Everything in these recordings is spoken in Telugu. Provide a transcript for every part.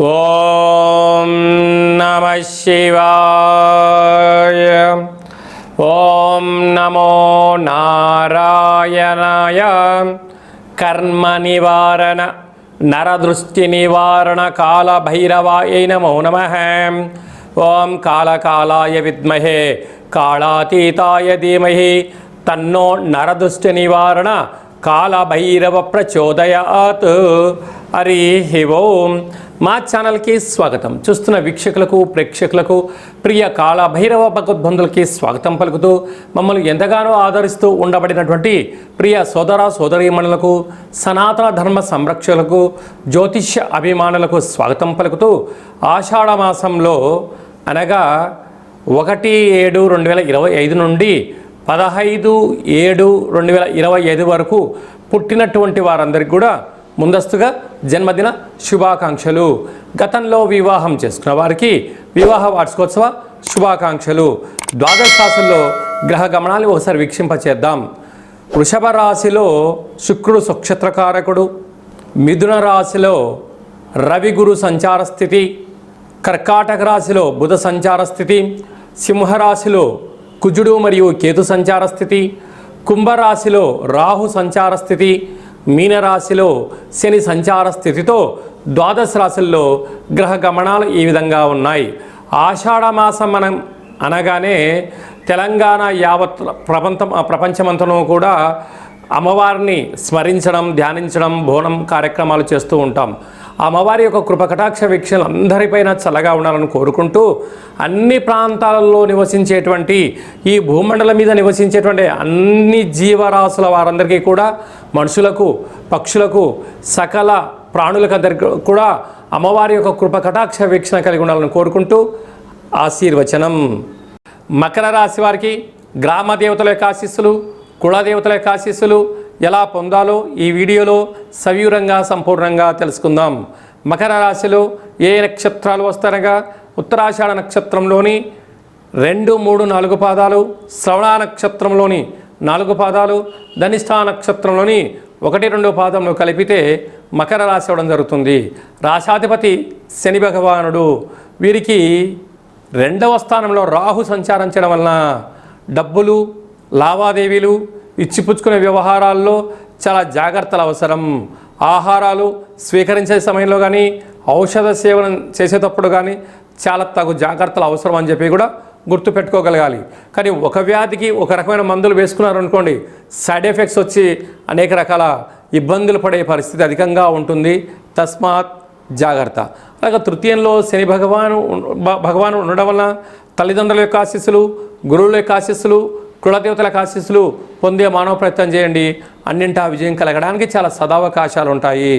ఓం నమః శివాయ. ఓం నమో నారాయణాయ. కర్మ నివారణ నరదృష్టి నివారణ కాల భైరవాయ నమో నమః. ఓం కాళకాలాయ విద్మహే కాళాతీతాయ ధీమహి తన్నో నరదృష్టి నివారణ కాల భైరవ ప్రచోదయాత్. హరి ఓం. మా ఛానల్కి స్వాగతం. చూస్తున్న వీక్షకులకు ప్రేక్షకులకు ప్రియ కాళ భైరవ భగవద్బంధులకి స్వాగతం పలుకుతూ మమ్మల్ని ఎంతగానో ఆదరిస్తూ ఉండబడినటువంటి ప్రియ సోదర సోదరీమణులకు సనాతన ధర్మ సంరక్షకులకు జ్యోతిష్య అభిమానులకు స్వాగతం పలుకుతూ ఆషాఢ మాసంలో అనగా 1/7/2025 నుండి 15/7/2025 వరకు పుట్టినటువంటి వారందరికీ కూడా ముందస్తుగా జన్మదిన శుభాకాంక్షలు. గతంలో వివాహం చేసుకున్న వారికి వివాహ వార్షికోత్సవ శుభాకాంక్షలు. ద్వాదశ రాశుల్లో గ్రహ గమనాలు ఒకసారి వీక్షింపచేద్దాం. వృషభ రాశిలో శుక్రుడు నక్షత్రకారకుడు, మిథున రాశిలో రవి గురు సంచార స్థితి, కర్కాటక రాశిలో బుధ సంచార స్థితి, సింహరాశిలో కుజుడు మరియు కేతు సంచార స్థితి, కుంభరాశిలో రాహు సంచార స్థితి, మీనరాశిలో శని సంచార స్థితితో ద్వాదశ రాశుల్లో గ్రహ గమనాలు ఈ విధంగా ఉన్నాయి. ఆషాఢ మాసం మనం అనగానే తెలంగాణ యావత్ ప్రపంచమంతను కూడా అమ్మవారిని స్మరించడం, ధ్యానించడం, బోనం కార్యక్రమాలు చేస్తూ ఉంటాం. అమ్మవారి యొక్క కృపకటాక్ష వీక్షణలు అందరిపైన చల్లగా ఉండాలని కోరుకుంటూ అన్ని ప్రాంతాలలో నివసించేటువంటి ఈ భూమండలం మీద నివసించేటువంటి అన్ని జీవరాశుల వారందరికీ కూడా, మనుషులకు, పక్షులకు, సకల ప్రాణులకందరికీ కూడా అమ్మవారి యొక్క కృపకటాక్ష వీక్షణ కలిగి ఉండాలని కోరుకుంటూ ఆశీర్వచనం. మకర రాశి వారికి గ్రామ దేవతల యొక్క ఆశీస్సులు, కులదేవతల యొక్క ఆశీస్సులు ఎలా పొందాలో ఈ వీడియోలో సవివరంగా సంపూర్ణంగా తెలుసుకుందాం. మకర రాశిలో ఏ నక్షత్రాలు వస్తారనగా ఉత్తరాషాఢ నక్షత్రంలోని 2, 3, 4 పాదాలు, శ్రవణ నక్షత్రంలోని 4 పాదాలు, ధనిష్ఠా నక్షత్రంలోని 1, 2 పాదంలో కలిపితే మకర రాశి అవడం జరుగుతుంది. రాశాధిపతి శని భగవానుడు. వీరికి 2వ స్థానంలో రాహు సంచారం చేయడం వలన డబ్బులు, లావాదేవీలు, ఇచ్చిపుచ్చుకునే వ్యవహారాల్లో చాలా జాగ్రత్తలు అవసరం. ఆహారాలు స్వీకరించే సమయంలో కానీ, ఔషధ సేవన చేసేటప్పుడు కానీ చాలా తగు జాగ్రత్తలు అవసరం అని చెప్పి కూడా గుర్తుపెట్టుకోగలగాలి. కానీ ఒక వ్యాధికి ఒక రకమైన మందులు వేసుకున్నారనుకోండి, సైడ్ ఎఫెక్ట్స్ వచ్చి అనేక రకాల ఇబ్బందులు పడే పరిస్థితి అధికంగా ఉంటుంది. తస్మాత్ జాగ్రత్త. అలాగే తృతీయంలో శని భగవాను ఉండడం వలన తల్లిదండ్రుల యొక్క ఆశీస్సులు, గురువుల యొక్క ఆశీస్సులు, కులదేవతల ఆశీస్సులు పొందే మానవ ప్రయత్నం చేయండి. అన్నింటా విజయం కలగడానికి చాలా సదావకాశాలు ఉంటాయి.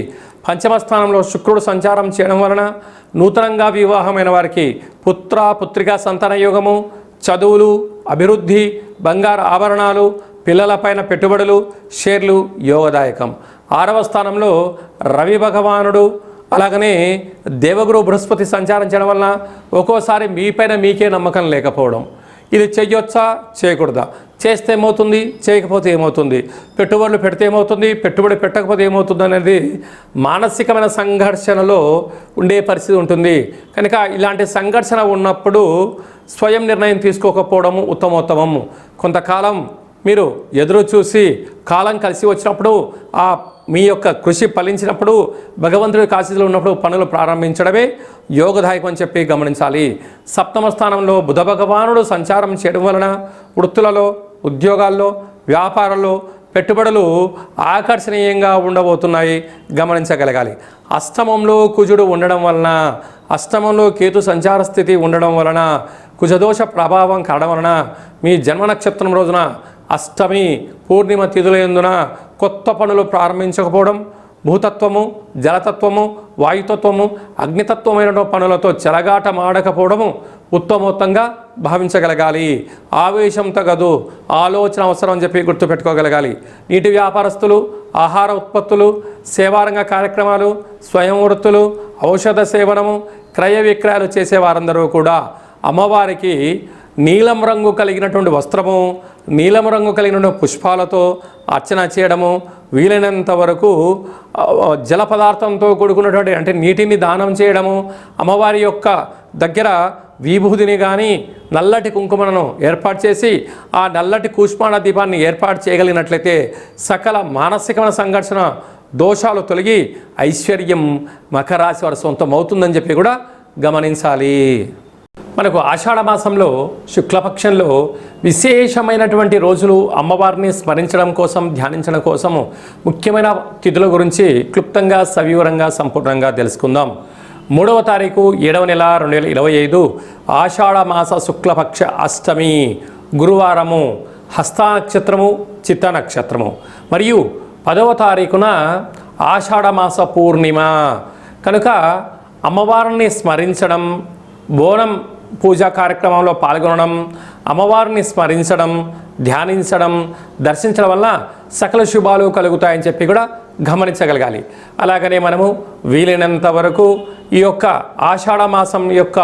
పంచమ స్థానంలో శుక్రుడు సంచారం చేయడం వలన నూతనంగా వివాహమైన వారికి పుత్ర పుత్రికా సంతాన యోగము, చదువులు, అభివృద్ధి, బంగారు ఆభరణాలు, పిల్లలపైన పెట్టుబడులు, షేర్లు యోగదాయకం. 6వ స్థానంలో రవి భగవానుడు, అలాగనే దేవగురు బృహస్పతి సంచారం చేయడం వలన ఒక్కోసారి మీపైన మీకే నమ్మకం లేకపోవడం. ఇది చెయ్యొచ్చా, చేయకూడదా, చేస్తే ఏమవుతుంది, చేయకపోతే ఏమవుతుంది, పెట్టుబడులు పెడితే ఏమవుతుంది, పెట్టుబడి పెట్టకపోతే ఏమవుతుంది అనేది మానసికమైన సంఘర్షణలో ఉండే పరిస్థితి ఉంటుంది. కనుక ఇలాంటి సంఘర్షణ ఉన్నప్పుడు స్వయం నిర్ణయం తీసుకోకపోవడము ఉత్తమోత్తమం. కొంతకాలం మీరు ఎదురు చూసి కాలం కలిసి వచ్చినప్పుడు, ఆ మీ యొక్క కృషి ఫలించినప్పుడు, భగవంతుడి ఆశీస్సులు ఉన్నప్పుడు పనులు ప్రారంభించడమే యోగదాయకం అని చెప్పి గమనించాలి. 7వ స్థానంలో బుధ భగవానుడు సంచారం చేయడం వలన వృత్తులలో, ఉద్యోగాల్లో, వ్యాపారాల్లో పెట్టుబడులు ఆకర్షణీయంగా ఉండబోతున్నాయి, గమనించగలగాలి. అష్టమంలో కుజుడు ఉండడం వలన, అష్టమంలో కేతు సంచార స్థితి ఉండడం వలన, కుజదోష ప్రభావం కావడం వలన మీ జన్మ నక్షత్రం రోజున అష్టమి పూర్ణిమ తిథులందున కొత్త పనులు ప్రారంభించకపోవడం, భూతత్వము, జలతత్వము, వాయుతత్వము, అగ్నితత్వమైన పనులతో చెలగాటమాడకపోవడము ఉత్తమోత్తంగా భావించగలగాలి. ఆవేశం తగదు, ఆలోచన అవసరం అని చెప్పి గుర్తుపెట్టుకోగలగాలి. నీటి వ్యాపారస్తులు, ఆహార ఉత్పత్తులు, సేవారంగ కార్యక్రమాలు, స్వయం వృత్తులు, ఔషధ సేవనము, క్రయ విక్రయాలు చేసే వారందరూ కూడా అమ్మవారికి నీలం రంగు కలిగినటువంటి వస్త్రము నీలం రంగు కలిగిన పుష్పాలతో అర్చన చేయడము, వీలైనంత వరకు జల పదార్థంతో కూడుకున్నటువంటి అంటే నీటిని దానం చేయడము, అమ్మవారి యొక్క దగ్గర విభూతిని కానీ నల్లటి కుంకుమను ఏర్పాటు చేసి ఆ నల్లటి కూష్మాండ దీపాన్ని ఏర్పాటు చేయగలిగినట్లయితే సకల మానసికమైన సంఘర్షణ దోషాలు తొలగి ఐశ్వర్యం మకర రాశి వారి సొంతం అవుతుందని చెప్పి కూడా గమనించాలి. మనకు ఆషాఢ మాసంలో శుక్లపక్షంలో విశేషమైనటువంటి రోజులు అమ్మవారిని స్మరించడం కోసం, ధ్యానించడం కోసము ముఖ్యమైన తిథుల గురించి క్లుప్తంగా సవివరంగా సంపూర్ణంగా తెలుసుకుందాం. 3వ తారీఖు 7వ నెల 2025 ఆషాఢ మాస శుక్లపక్ష అష్టమి గురువారము, హస్త నక్షత్రము, చిత్త నక్షత్రము. మరియు 10వ తారీఖున ఆషాఢ మాస పూర్ణిమ కనుక అమ్మవారిని స్మరించడం, బోనం పూజా కార్యక్రమంలో పాల్గొనడం, అమ్మవారిని స్మరించడం, ధ్యానించడం, దర్శించడం వల్ల సకల శుభాలు కలుగుతాయని చెప్పి కూడా గమనించగలగాలి. అలాగనే మనము వీలైనంత వరకు ఈ యొక్క ఆషాఢ మాసం యొక్క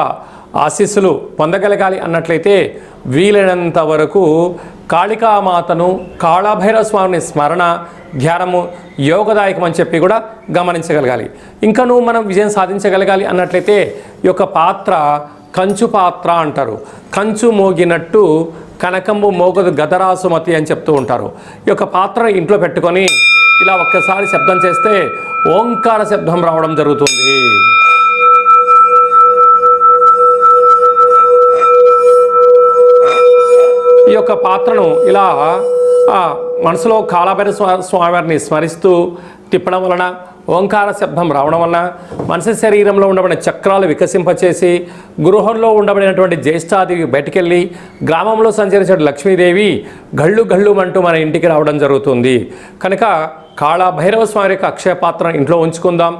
ఆశీస్సులు పొందగలగాలి అన్నట్లయితే వీలైనంత వరకు కాళికామాతను, కాళభైరవ స్వామిని స్మరణ, ధ్యానము యోగదాయకం అని చెప్పి కూడా గమనించగలగాలి. ఇంకనూ మనం విజయం సాధించగలగాలి అన్నట్లయితే ఈ యొక్క పాత్ర కంచు పాత్ర అంటారు. కంచు మోగినట్టు కనకంబు మోగదు గదరాసుమతి అని చెప్తూ ఉంటారు. ఈ యొక్క పాత్ర ఇంట్లో పెట్టుకొని ఇలా ఒక్కసారి శబ్దం చేస్తే ఓంకార శబ్దం రావడం జరుగుతుంది. ఈ యొక్క పాత్రను ఇలా మనసులో కాళభైరవ స్వామివారిని స్మరిస్తూ తిప్పడం వలన, ఓంకార శబ్దం రావడం వలన మనిషి శరీరంలో ఉండబడిన చక్రాలు వికసింపచేసి గృహంలో ఉండబడినటువంటి జ్యేష్ఠాదేవి బయటికెళ్ళి గ్రామంలో సంచరించే లక్ష్మీదేవి గళ్ళు గళ్ళు అంటూ మన ఇంటికి రావడం జరుగుతుంది. కనుక కాళభైరవ స్వామి యొక్క అక్షయ పాత్రను ఇంట్లో ఉంచుకుందాం.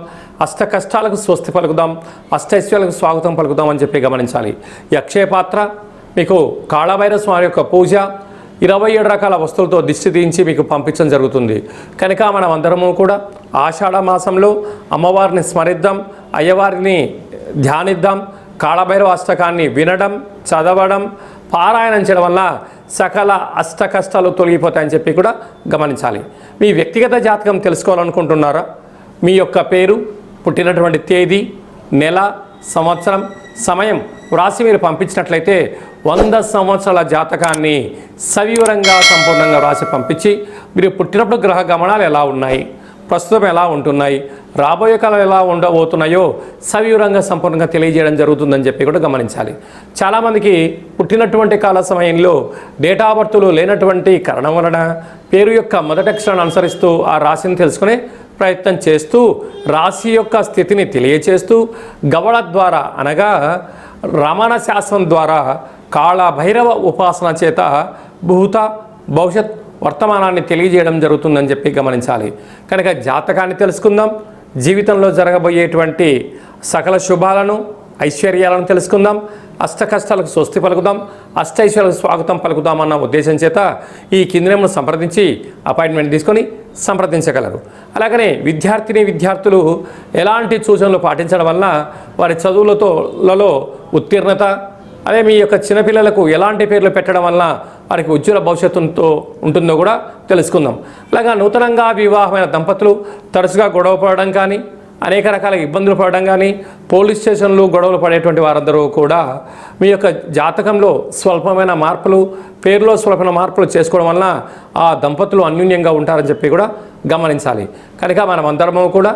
అష్ట కష్టాలకు స్వస్తి పలుకుదాం, అష్టైశ్వర్యాలకు స్వాగతం పలుకుదాం అని చెప్పి గమనించాలి. ఈ అక్షయ పాత్ర మీకు కాళభైరవ స్వామి యొక్క పూజ 27 రకాల వస్తువులతో దిష్టి తీయించి మీకు పంపించడం జరుగుతుంది. కనుక మనం అందరము కూడా ఆషాఢ మాసంలో అమ్మవారిని స్మరిద్దాం, అయ్యవారిని ధ్యానిద్దాం, కాళభైరవ అష్టకాన్ని వినడం, చదవడం, పారాయణం చేయడం వల్ల సకల అష్ట కష్టాలు తొలగిపోతాయని చెప్పి కూడా గమనించాలి. మీ వ్యక్తిగత జాతకం తెలుసుకోవాలనుకుంటున్నారా? మీ యొక్క పేరు, పుట్టినటువంటి తేదీ, నెల, సంవత్సరం, సమయం వ్రాసి మీరు పంపించినట్లయితే 100 సంవత్సరాల జాతకాన్ని సవివరంగా సంపూర్ణంగా వ్రాసి పంపించి మీరు పుట్టినప్పుడు గ్రహ గమనాలు ఎలా ఉన్నాయి, ప్రస్తుతం ఎలా ఉంటున్నాయి, రాబోయే కాలం ఎలా ఉండబోతున్నాయో సవివరంగా సంపూర్ణంగా తెలియజేయడం జరుగుతుందని చెప్పి కూడా గమనించాలి. చాలామందికి పుట్టినటువంటి కాల సమయంలో డేటా ఆఫ్ బర్త్లు లేనటువంటి కారణం వలన పేరు యొక్క మొదటి అక్షరాన్ని అనుసరిస్తూ ఆ రాశిని తెలుసుకునే ప్రయత్నం చేస్తూ రాశి యొక్క స్థితిని తెలియచేస్తూ గవళ ద్వారా అనగా రమణ శాస్త్రం ద్వారా కాళభైరవ ఉపాసన చేత భూత భవిష్యత్ వర్తమానాన్ని తెలియజేయడం జరుగుతుందని చెప్పి గమనించాలి. కనుక జాతకాన్ని తెలుసుకుందాం, జీవితంలో జరగబోయేటువంటి సకల శుభాలను, ఐశ్వర్యాలను తెలుసుకుందాం, అష్ట కష్టాలకు స్వస్తి పలుకుదాం, అష్టైశ్వర్యాలకు స్వాగతం పలుకుదాం అన్న ఉద్దేశం చేత ఈ కింది నెంబర్ను సంప్రదించి అపాయింట్మెంట్ తీసుకొని సంప్రదించగలరు. అలాగనే విద్యార్థులు ఎలాంటి సూచనలు పాటించడం వల్ల వారి చదువులలో ఉత్తీర్ణత, అదే మీ యొక్క చిన్నపిల్లలకు ఎలాంటి పేర్లు పెట్టడం వల్ల వారికి ఉజ్వల భవిష్యత్తుతో ఉంటుందో కూడా తెలుసుకుందాం. అలాగా నూతనంగా వివాహమైన దంపతులు తరచుగా గొడవ పడడం కానీ, అనేక రకాల ఇబ్బందులు పడడం కానీ, పోలీస్ స్టేషన్లు గొడవలు పడేటువంటి వారందరూ కూడా మీ యొక్క జాతకంలో స్వల్పమైన మార్పులు, పేరులో స్వల్పమైన మార్పులు చేసుకోవడం వలన ఆ దంపతులు అన్యూన్యంగా ఉంటారని చెప్పి కూడా గమనించాలి. కనుక మనమందరము కూడా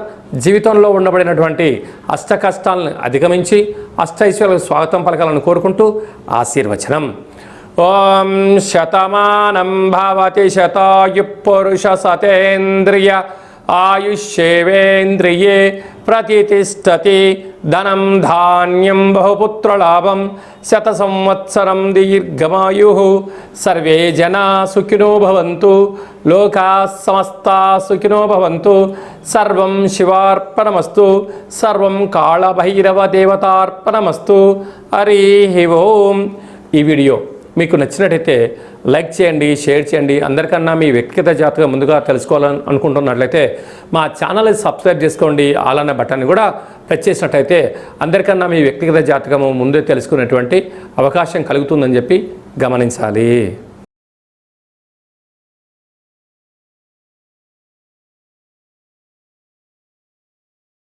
జీవితంలో ఉండబడినటువంటి అష్ట కష్టాలను అధిగమించి అష్టైశ్వర్యాలకు స్వాగతం పలకాలని కోరుకుంటూ ఆశీర్వచనం. ఓం శతమానం భవతి శతాయు పురుష సతేంద్రియ ఆయుష్యేవేంద్రియే ప్రతిష్టతి ధనం ధాన్యం బహుపుత్రలాభం శత సంవత్సరం దీర్ఘమాయు సర్వే జనా సుఖినో భవంతు లోకా సమస్తా సుఖినో భవంతు సర్వం శివార్పణమస్తు సర్వం కాళభైరవ దేవతార్పణమస్తు. హరి ఓం. ఈ వీడియో మీకు నచ్చినట్టయితే లైక్ చేయండి, షేర్ చేయండి. అందరికన్నా మీ వ్యక్తిగత జాతకం ముందుగా తెలుసుకోవాలని అనుకుంటున్నట్లయితే మా ఛానల్ని సబ్స్క్రైబ్ చేసుకోండి. ఆల్ అనే బటన్ని కూడా ప్రెస్ చేసినట్టయితే అందరికన్నా మీ వ్యక్తిగత జాతకము ముందే తెలుసుకునేటువంటి అవకాశం కలుగుతుందని చెప్పి గమనించాలి.